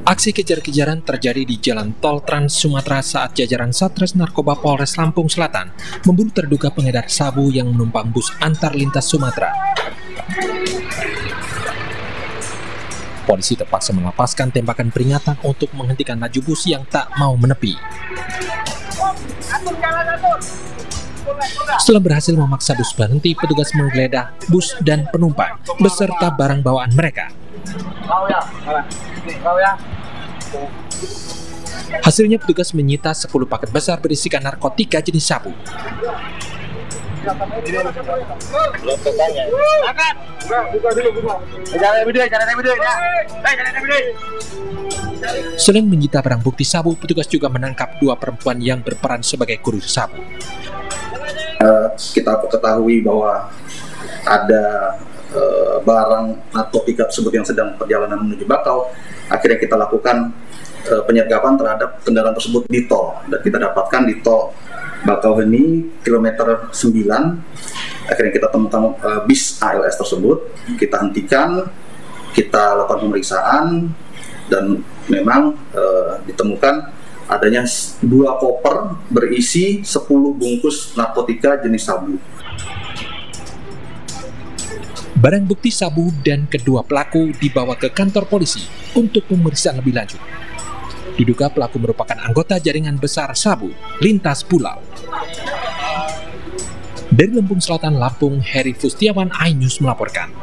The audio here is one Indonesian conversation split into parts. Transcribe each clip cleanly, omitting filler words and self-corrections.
Aksi kejar-kejaran terjadi di Jalan Tol Trans Sumatera saat jajaran Satres Narkoba Polres Lampung Selatan memburu terduga pengedar sabu yang menumpang bus antar lintas Sumatera. Polisi terpaksa melepaskan tembakan peringatan untuk menghentikan laju bus yang tak mau menepi. Setelah berhasil memaksa bus berhenti, petugas menggeledah bus dan penumpang beserta barang bawaan mereka. Hasilnya petugas menyita 10 paket besar berisikan narkotika jenis sabu. Selain menyita barang bukti sabu, petugas juga menangkap 2 perempuan yang berperan sebagai kurir sabu. Kita ketahui bahwa ada barang narkotika tersebut yang sedang perjalanan menuju Bakau. Akhirnya kita lakukan penyergapan terhadap kendaraan tersebut di tol, dan kita dapatkan di tol Bakauheni kilometer 9. Akhirnya kita temukan bis ALS tersebut, kita hentikan, kita lakukan pemeriksaan, dan memang ditemukan adanya 2 koper berisi 10 bungkus narkotika jenis sabu. Barang bukti sabu dan kedua pelaku dibawa ke kantor polisi untuk pemeriksaan lebih lanjut. Diduga pelaku merupakan anggota jaringan besar sabu lintas pulau. Dari Lampung Selatan, Lampung, Heri Fustiawan, iNews melaporkan.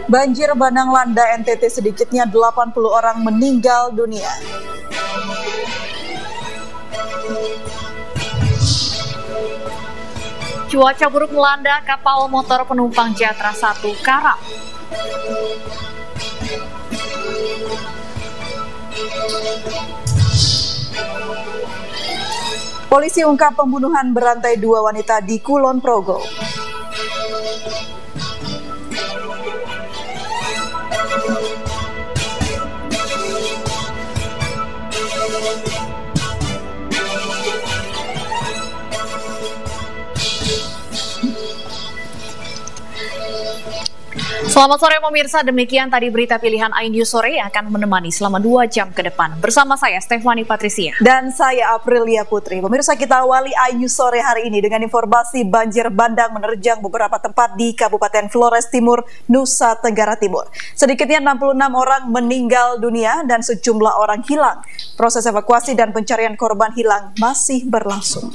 Banjir bandang melanda NTT, sedikitnya 80 orang meninggal dunia. Cuaca buruk melanda kapal motor penumpang Jatra 1 karam. Polisi ungkap pembunuhan berantai 2 wanita di Kulon Progo. Selamat sore pemirsa, demikian tadi berita pilihan iNews Sore akan menemani selama 2 jam ke depan. Bersama saya Stefani Patricia. Dan saya Aprilia Putri. Pemirsa, kita awali iNews Sore hari ini dengan informasi banjir bandang menerjang beberapa tempat di Kabupaten Flores Timur, Nusa Tenggara Timur. Sedikitnya 66 orang meninggal dunia dan sejumlah orang hilang. Proses evakuasi dan pencarian korban hilang masih berlangsung.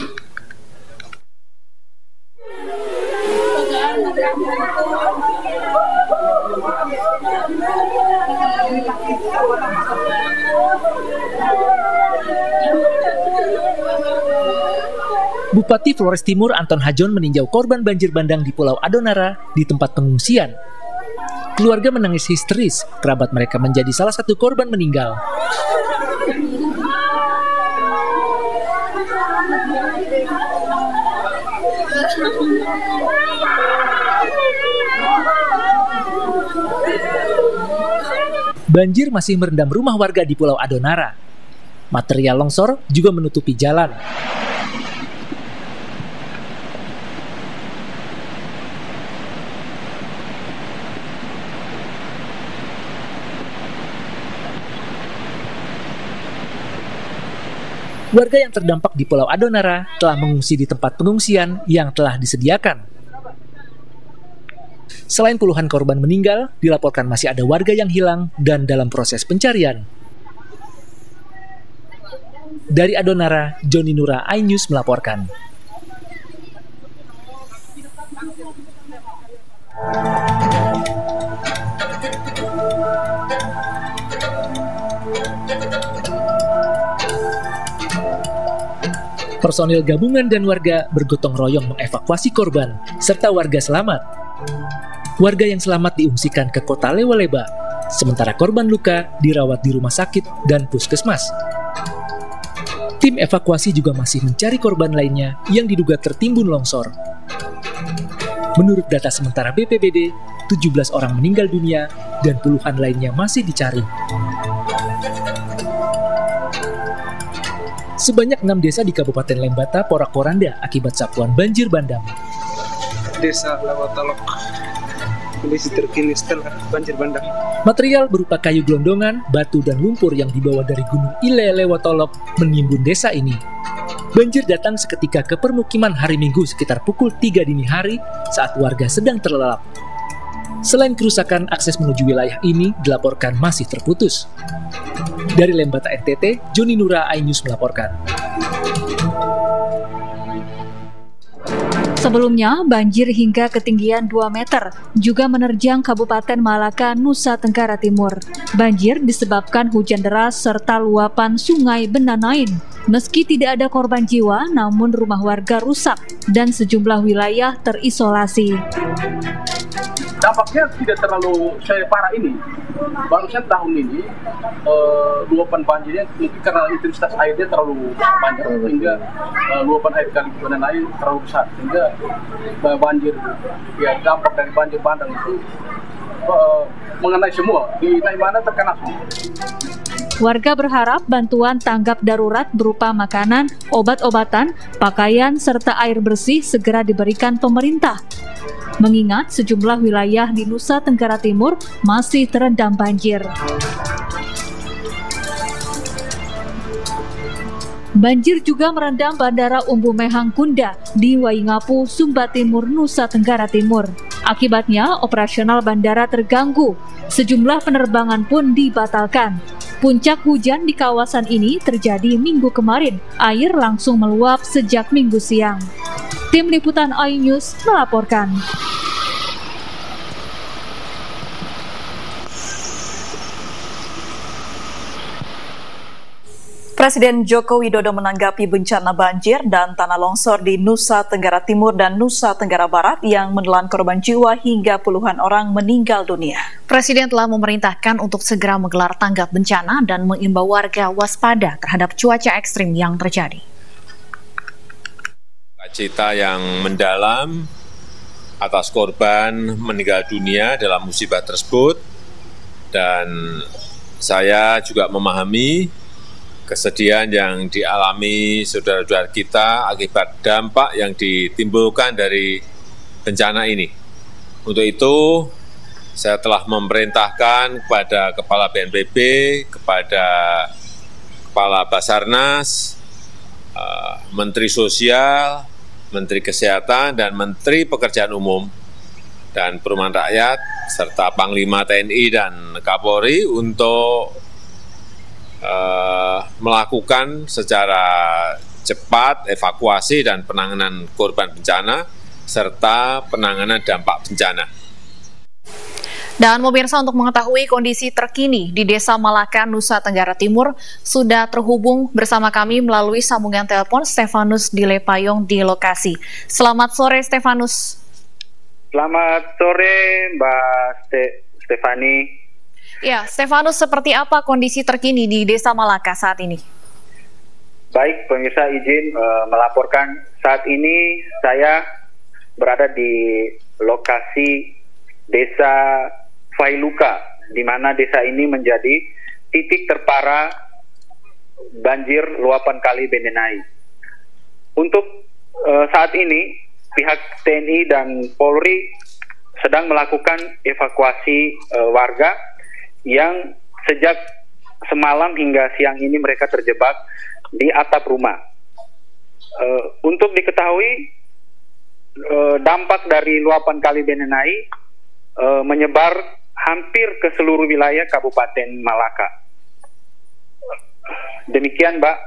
Bupati Flores Timur Anton Hajon meninjau korban banjir bandang di Pulau Adonara di tempat pengungsian. Keluarga menangis histeris, kerabat mereka menjadi salah satu korban meninggal. Banjir masih merendam rumah warga di Pulau Adonara. Material longsor juga menutupi jalan. Warga yang terdampak di Pulau Adonara telah mengungsi di tempat pengungsian yang telah disediakan. Selain puluhan korban meninggal, dilaporkan masih ada warga yang hilang dan dalam proses pencarian. Dari Adonara, Joni Nura, iNews melaporkan. Personil gabungan dan warga bergotong royong mengevakuasi korban serta warga selamat. Warga yang selamat diungsikan ke kota Lewaleba, sementara korban luka dirawat di rumah sakit dan puskesmas. Tim evakuasi juga masih mencari korban lainnya yang diduga tertimbun longsor. Menurut data sementara BPBD, 17 orang meninggal dunia dan puluhan lainnya masih dicari. Sebanyak 6 desa di Kabupaten Lembata porak-poranda akibat sapuan banjir bandang. Desa Lewatolok, kondisi terkini setelah banjir bandang. Material berupa kayu gelondongan, batu, dan lumpur yang dibawa dari Gunung Ile Lewatolok menimbun desa ini. Banjir datang seketika ke permukiman hari Minggu sekitar pukul 3 dini hari saat warga sedang terlelap. Selain kerusakan, akses menuju wilayah ini dilaporkan masih terputus. Dari Lembata NTT, Joni Nura, iNews melaporkan. Sebelumnya, banjir hingga ketinggian 2 meter juga menerjang Kabupaten Malaka, Nusa Tenggara Timur. Banjir disebabkan hujan deras serta luapan sungai Benanain. Meski tidak ada korban jiwa, namun rumah warga rusak dan sejumlah wilayah terisolasi. Dampaknya tidak terlalu parah ini. Barusan tahun ini luapan banjirnya mungkin karena intensitas airnya terlalu banyak sehingga luapan air kali Benanain terlalu besar sehingga banjir, ya dampak dari banjir bandang itu mengenai semua, di mana terkena semua. Warga berharap bantuan tanggap darurat berupa makanan, obat-obatan, pakaian, serta air bersih segera diberikan pemerintah. Mengingat sejumlah wilayah di Nusa Tenggara Timur masih terendam banjir. Banjir juga merendam Bandara Umbu Mehang Kunda di Waingapu, Sumba Timur, Nusa Tenggara Timur. Akibatnya, operasional bandara terganggu. Sejumlah penerbangan pun dibatalkan. Puncak hujan di kawasan ini terjadi Minggu kemarin. Air langsung meluap sejak Minggu siang. Tim Liputan iNews melaporkan. Presiden Joko Widodo menanggapi bencana banjir dan tanah longsor di Nusa Tenggara Timur dan Nusa Tenggara Barat yang menelan korban jiwa hingga puluhan orang meninggal dunia. Presiden telah memerintahkan untuk segera menggelar tanggap bencana dan mengimbau warga waspada terhadap cuaca ekstrim yang terjadi. Cita yang mendalam atas korban meninggal dunia dalam musibah tersebut, dan saya juga memahami kesedihan yang dialami saudara-saudara kita akibat dampak yang ditimbulkan dari bencana ini. Untuk itu, saya telah memerintahkan kepada Kepala BNPB, kepada Kepala Basarnas, Menteri Sosial, Menteri Kesehatan, dan Menteri Pekerjaan Umum dan Perumahan Rakyat, serta Panglima TNI dan Kapolri untuk melakukan secara cepat evakuasi dan penanganan korban bencana serta penanganan dampak bencana. Dan pemirsa, untuk mengetahui kondisi terkini di Desa Malaka, Nusa Tenggara Timur, sudah terhubung bersama kami melalui sambungan telepon Stefanus Dilepayong di lokasi. Selamat sore, Stefanus. Selamat sore, Mbak Stefani. Ya, Stefanus, seperti apa kondisi terkini di Desa Malaka saat ini? Baik, pemirsa, izin melaporkan saat ini saya berada di lokasi Desa Failuka, di mana desa ini menjadi titik terparah banjir luapan Kali Benenai. Untuk saat ini, pihak TNI dan Polri sedang melakukan evakuasi warga yang sejak semalam hingga siang ini mereka terjebak di atap rumah. Untuk diketahui, dampak dari luapan Kali Benenai menyebar hampir ke seluruh wilayah Kabupaten Malaka. Demikian, Mbak.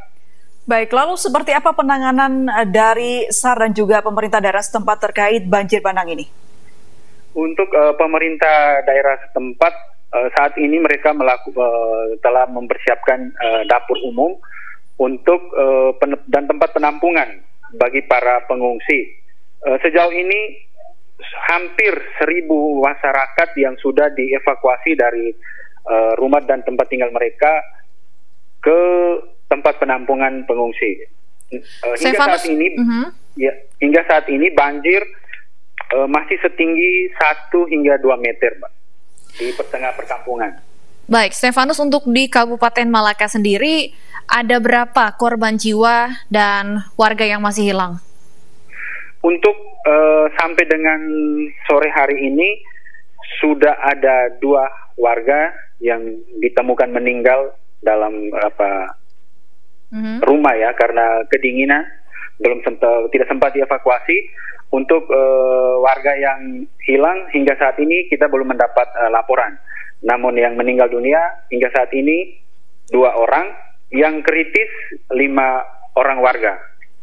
Baik, lalu seperti apa penanganan dari SAR dan juga pemerintah daerah setempat terkait banjir bandang ini? Untuk pemerintah daerah setempat, saat ini mereka telah mempersiapkan dapur umum untuk dan tempat penampungan bagi para pengungsi. Sejauh ini hampir 1.000 masyarakat yang sudah dievakuasi dari rumah dan tempat tinggal mereka ke tempat penampungan pengungsi. Hingga saat ini banjir masih setinggi 1 hingga 2 meter, Mbak, di tengah perkampungan. Baik, Stefanus, untuk di Kabupaten Malaka sendiri ada berapa korban jiwa dan warga yang masih hilang? Untuk sampai dengan sore hari ini sudah ada 2 warga yang ditemukan meninggal dalam rumah ya, karena kedinginan tidak sempat dievakuasi. Untuk warga yang hilang hingga saat ini kita belum mendapat laporan. Namun yang meninggal dunia hingga saat ini 2 orang, yang kritis 5 orang warga.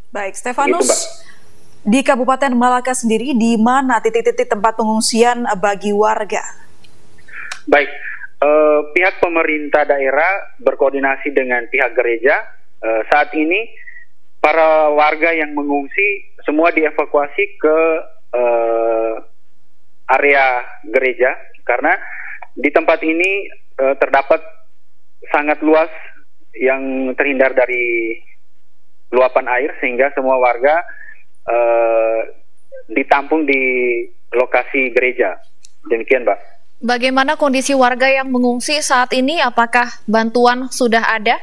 Baik, Stefanus, di Kabupaten Malaka sendiri di mana titik-titik tempat pengungsian bagi warga? Baik, pihak pemerintah daerah berkoordinasi dengan pihak gereja. Saat ini para warga yang mengungsi semua dievakuasi ke area gereja, karena di tempat ini terdapat sangat luas yang terhindar dari luapan air, sehingga semua warga ditampung di lokasi gereja. Demikian, Mbak. Bagaimana kondisi warga yang mengungsi saat ini? Apakah bantuan sudah ada?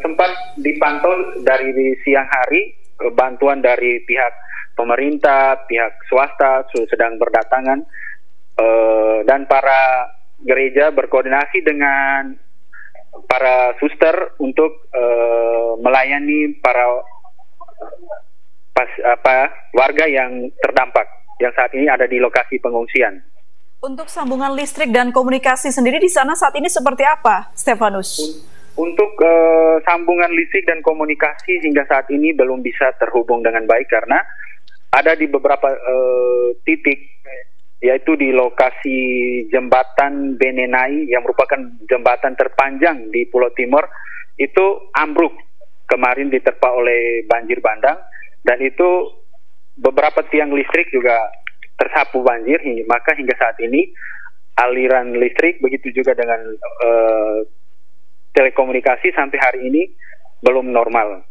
Sempat dipantau dari siang hari, bantuan dari pihak pemerintah, pihak swasta sedang berdatangan, dan para gereja berkoordinasi dengan para suster untuk melayani para warga yang terdampak yang saat ini ada di lokasi pengungsian. Untuk sambungan listrik dan komunikasi sendiri di sana saat ini seperti apa, Stefanus? Untuk sambungan listrik dan komunikasi hingga saat ini belum bisa terhubung dengan baik karena ada di beberapa titik, yaitu di lokasi jembatan Benenai yang merupakan jembatan terpanjang di Pulau Timor, itu ambruk kemarin diterpa oleh banjir bandang, dan itu beberapa tiang listrik juga tersapu banjir, maka hingga saat ini aliran listrik begitu juga dengan telekomunikasi sampai hari ini belum normal.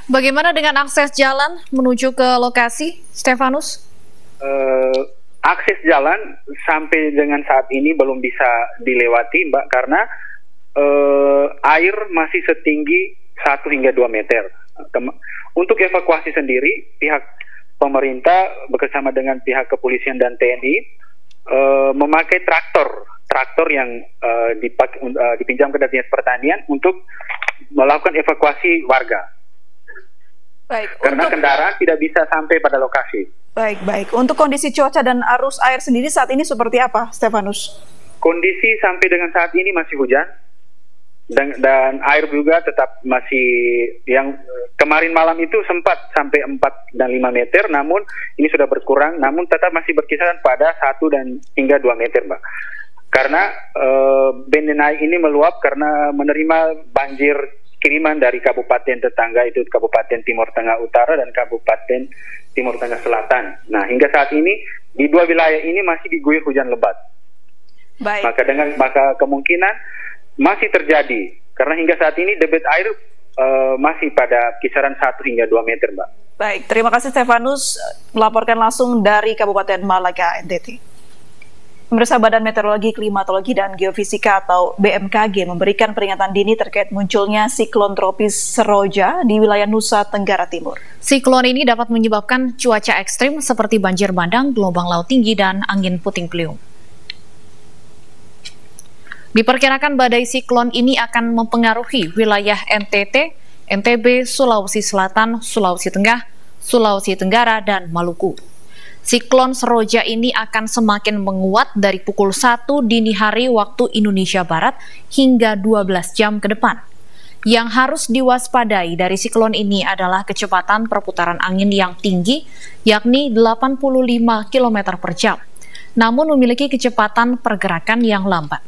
Bagaimana dengan akses jalan menuju ke lokasi, Stefanus? Akses jalan sampai dengan saat ini belum bisa dilewati, Mbak, karena air masih setinggi 1 hingga 2 meter. Untuk evakuasi sendiri, pihak pemerintah bersama dengan pihak kepolisian dan TNI memakai traktor yang dipinjam ke Dinas Pertanian untuk melakukan evakuasi warga. Baik, karena kendaraan tidak bisa sampai pada lokasi. Baik. Untuk kondisi cuaca dan arus air sendiri saat ini seperti apa, Stefanus? Kondisi sampai dengan saat ini masih hujan, dan air juga tetap masih, yang kemarin malam itu sempat sampai 4 dan 5 meter, namun ini sudah berkurang, namun tetap masih berkisaran pada 1 dan hingga 2 meter, Mbak. Karena Benenai ini meluap karena menerima banjir kiriman dari kabupaten tetangga, itu Kabupaten Timur Tengah Utara dan Kabupaten Timur Tengah Selatan. Nah, hingga saat ini di 2 wilayah ini masih diguyur hujan lebat. Baik. Maka kemungkinan masih terjadi, karena hingga saat ini debit air masih pada kisaran 1 hingga 2 meter, Mbak. Baik, terima kasih Stefanus melaporkan langsung dari Kabupaten Malaka, NTT. Pemirsa, Badan Meteorologi, Klimatologi, dan Geofisika atau BMKG memberikan peringatan dini terkait munculnya siklon tropis Seroja di wilayah Nusa Tenggara Timur. Siklon ini dapat menyebabkan cuaca ekstrim seperti banjir bandang, gelombang laut tinggi, dan angin puting beliung. Diperkirakan badai siklon ini akan mempengaruhi wilayah NTT, NTB, Sulawesi Selatan, Sulawesi Tengah, Sulawesi Tenggara, dan Maluku. Siklon Seroja ini akan semakin menguat dari pukul 1 dini hari waktu Indonesia Barat hingga 12 jam ke depan. Yang harus diwaspadai dari siklon ini adalah kecepatan perputaran angin yang tinggi, yakni 85 km per jam, namun memiliki kecepatan pergerakan yang lambat.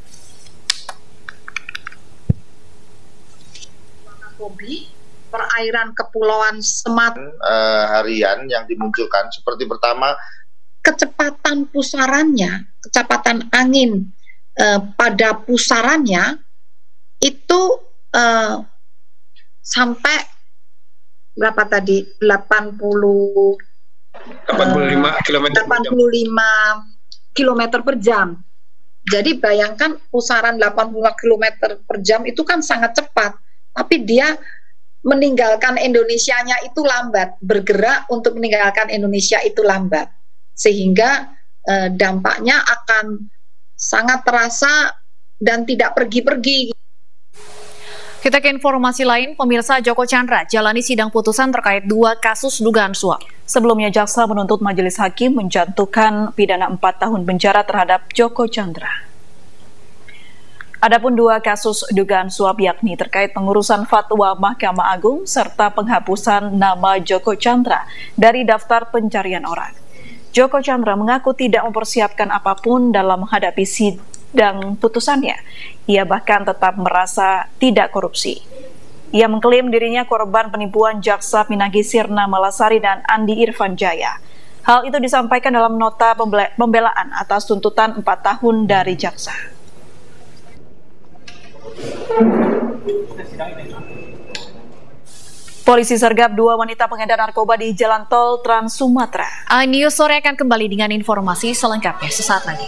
Perairan Kepulauan Sumatera harian yang dimunculkan seperti pertama, kecepatan pusarannya, kecepatan angin pada pusarannya itu sampai berapa tadi? 80 85 km per jam. Jadi bayangkan pusaran 85 km per jam itu kan sangat cepat, tapi dia meninggalkan Indonesianya itu lambat, bergerak untuk meninggalkan Indonesia itu lambat, sehingga dampaknya akan sangat terasa dan tidak pergi-pergi. Kita ke informasi lain, pemirsa. Joko Chandra jalani sidang putusan terkait 2 kasus dugaan suap. Sebelumnya, jaksa menuntut majelis hakim menjatuhkan pidana 4 tahun penjara terhadap Joko Chandra. Adapun 2 kasus dugaan suap yakni terkait pengurusan fatwa Mahkamah Agung serta penghapusan nama Joko Chandra dari daftar pencarian orang. Joko Chandra mengaku tidak mempersiapkan apapun dalam menghadapi sidang putusannya. Ia bahkan tetap merasa tidak korupsi. Ia mengklaim dirinya korban penipuan jaksa Pinangki Sirna Malasari dan Andi Irfan Jaya. Hal itu disampaikan dalam nota pembelaan atas tuntutan 4 tahun dari jaksa. Polisi sergap 2 wanita pengedar narkoba di Jalan Tol Trans Sumatera. iNews Sore akan kembali dengan informasi selengkapnya sesaat lagi.